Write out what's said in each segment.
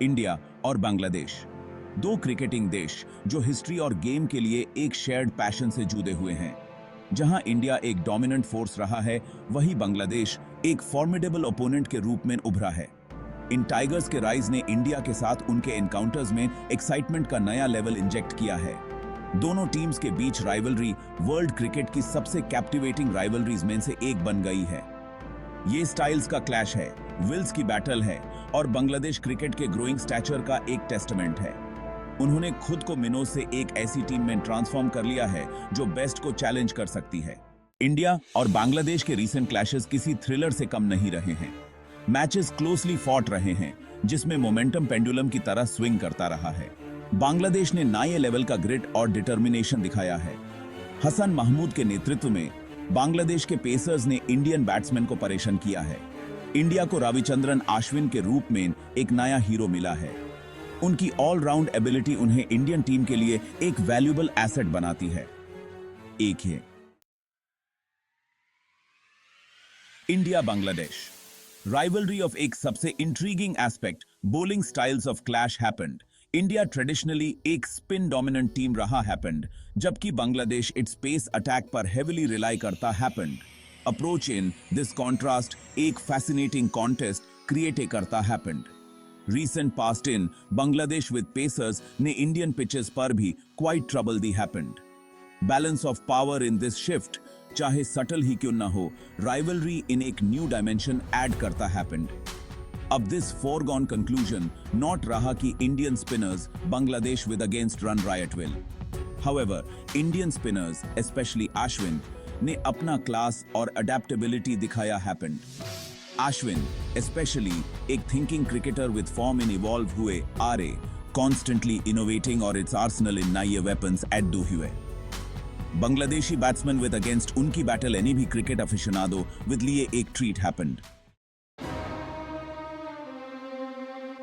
India और बांग्लादेश, दो cricketing देश जो हिस्ट्री और गेम के लिए एक शेयर्ड पैशन से जुड़े हुए हैं। जहां इंडिया एक डोमिनेंट फोर्स रहा है, वहीं बांग्लादेश एक फॉर्मिडेबल ओपोनेंट के रूप में उभरा है। इन टाइगर्स के राइज ने इंडिया के साथ उनके एनकाउंटर्स में एक्साइटमेंट का नया लेवल इंजेक्ट किया है। दोनों टीम्स के बीच राइवलरी वर्ल्ड क्रिकेट की सबसे कैप्टिवेटिंग राइवलरीज में से एक बन गई है। ये स्टाइल्स का क्लैश है, विल्स की बैटल है और बांग्लादेश क्रिकेट के ग्रोइंग स्टैचर का एक टेस्टमेंट है। उन्होंने खुद को मिनोज से एक ऐसी टीम में ट्रांसफॉर्म कर लिया है जो बेस्ट को चैलेंज कर सकती है। इंडिया और बांग्लादेश के रीसेंट क्लैशेस किसी थ्रिलर से कम नहीं रहे हैं। मैचेस क्लोजली फॉट रहे हैं, जिसमें मोमेंटम पेंडुलम की तरह स्विंग करता रहा है। बांग्लादेश ने नए लेवल का ग्रिट और डिटर्मिनेशन दिखाया है। हसन महमूद के नेतृत्व में बांग्लादेश के पेसर्स ने इंडियन बैट्समैन को परेशान किया है। इंडिया को रविचंद्रन अश्विन के रूप में एक नया हीरो मिला है। उनकी ऑलराउंड एबिलिटी उन्हें इंडियन टीम के लिए एक वैल्यूएबल एसेट बनाती है। एक है इंडिया बांग्लादेश राइवलरी ऑफ एक सबसे intriguing aspect bowling styles of clash happened. India traditionally एक स्पिन डोमिनेंट टीम रहा हैपेंड, जबकि बांग्लादेश इट्स पेस अटैक पर हेविली रिलाई करता happened. Approach in this contrast एक फैसिनेटिंग कॉन्टेस्ट क्रिएट करता happened. Recent past in Bangladesh with pacers ने Indian pitches पर भी quite trouble the happened. Balance of power in this shift, चाहे subtle ही क्यों ना हो, राइवलरी इन एक न्यू डायमेंशन ऐड करता हैपेंड। अब दिस फोरगॉन कंक्लूजन नॉट रहा कि Indian spinners Bangladesh with against run riot will. However, Indian spinners especially Ashwin ने अपना क्लास और अडेप्टेबिलिटी दिखाया हैपेंड। Ashwin, especially एक thinking cricketer with form in evolve हुए RA, constantly innovating और its arsenal in नए weapons add हुए। बांग्लादेशी बैट्समैन with against उनकी बैटल एनी भी क्रिकेट अफिशनादो with लिए एक treat happened।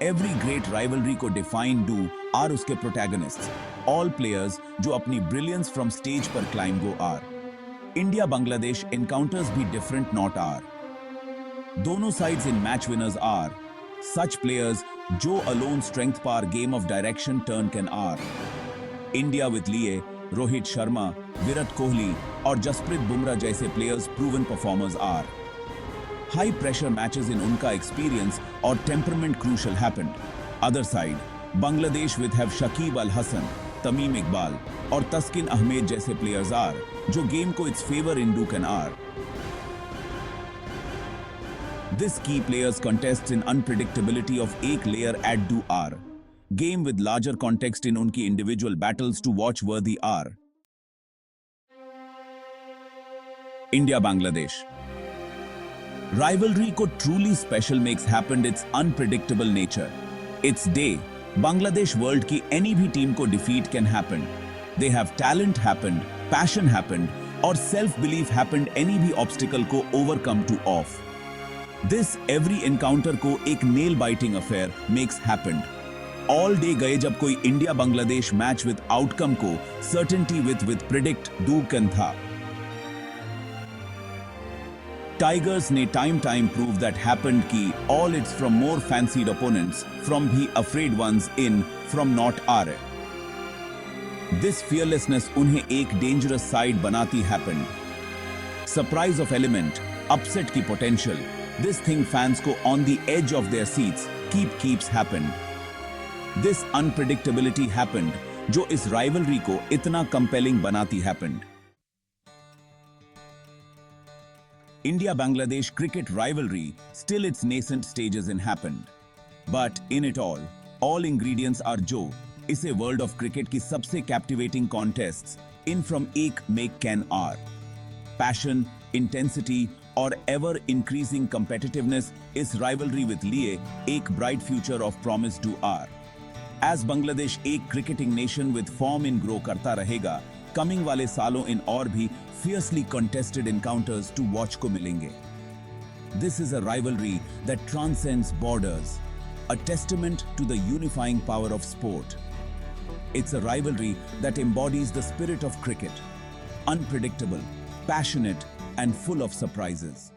Every great rivalry को define do are उसके protagonists, all players जो अपनी brilliance from stage पर climb go are। India Bangladesh encounters भी different not are। दोनों sides in match winners are such players जो alone strength par game of direction turn can are। India with लिए रोहित शर्मा, विराट कोहली और जसप्रीत बुमराह जैसे players proven performers are। High pressure matches in उनका experience और temperament crucial happened। Other side, Bangladesh with have Shakib Al Hasan, Tamim Iqbal और तस्किन अहमद जैसे players are जो game को its favor in do can are। This key players contests in unpredictability of एक layer add do are। Game with larger context in उनकी individual battles to watch worthy are। India Bangladesh rivalry को truly special makes happened its unpredictable nature। Its day, Bangladesh world की any भी team को defeat can happen। They have talent happened, passion happened और self belief happened any भी obstacle को overcome to off। This every encounter को एक nail biting affair makes happened। All day गए जब कोई India Bangladesh match with outcome को certainty with predict do can था। टाइगर्स ने time prove that happened कि all it's from more fancied opponents from भी afraid ones in from not are। This fearlessness उन्हें एक dangerous side बनाती happened। Surprise of element, upset की potential, this thing fans को on the edge of their seats keeps happened। This unpredictability happened जो इस rivalry को इतना compelling बनाती happened। India-Bangladesh cricket rivalry still its nascent stages in happened, but in it all ingredients are जो इसे world of cricket की सबसे captivating contests in from एक make can are। Passion, intensity और ever increasing competitiveness इस rivalry with लिए एक bright future of promise to are। As Bangladesh एक cricketing nation with form in grow करता रहेगा, coming वाले सालों इन और भी fiercely contested encounters to watch को मिलेंगे। This is a rivalry that transcends borders, a testament to the unifying power of sport। It's a rivalry that embodies the spirit of cricket, unpredictable, passionate and full of surprises।